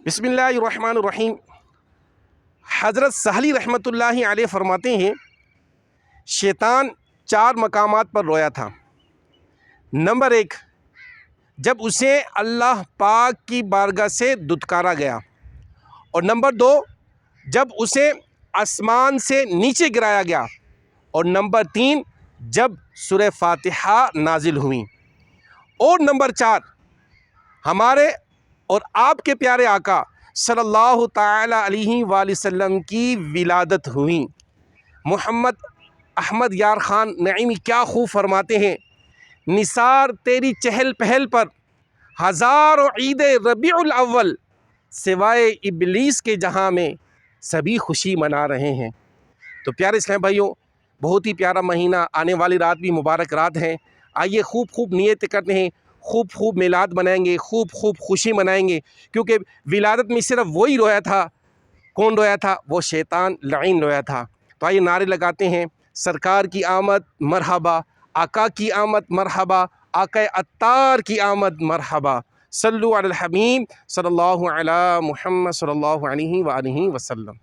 بسم اللہ الرحمن الرحیم۔ حضرت سہلی رحمۃ اللہ علیہ فرماتے ہیں شیطان 4 مقامات پر رویا تھا۔ نمبر 1، جب اسے اللہ پاک کی بارگاہ سے دھتکارا گیا، اور نمبر 2، جب اسے آسمان سے نیچے گرایا گیا، اور نمبر 3، جب سورہ فاتحہ نازل ہوئیں، اور نمبر 4، ہمارے اور آپ کے پیارے آقا صلی اللہ تعالی علیہ وآلہ وسلم کی ولادت ہوئی۔ محمد احمد یار خان نعیمی کیا خوب فرماتے ہیں، نثار تیری چہل پہل پر ہزاروں عید ربیع الاول، سوائے ابلیس کے جہاں میں سبھی خوشی منا رہے ہیں۔ تو پیارے اسلام بھائیوں، بہت ہی پیارا مہینہ، آنے والی رات بھی مبارک رات ہے۔ آئیے خوب نیت کرتے ہیں، خوب میلاد منائیں گے، خوب خوشی منائیں گے، کیونکہ ولادت میں صرف وہی رویا تھا۔ کون رویا تھا؟ وہ شیطان لعین رویا تھا۔ تو آئیے نعرے لگاتے ہیں، سرکار کی آمد مرحبا، آقا کی آمد مرحبا، آقا عطار کی آمد مرحبا، صلو علی الحبیب صلی اللہ علی محمد صلی اللہ علیہ وآلہ وسلم۔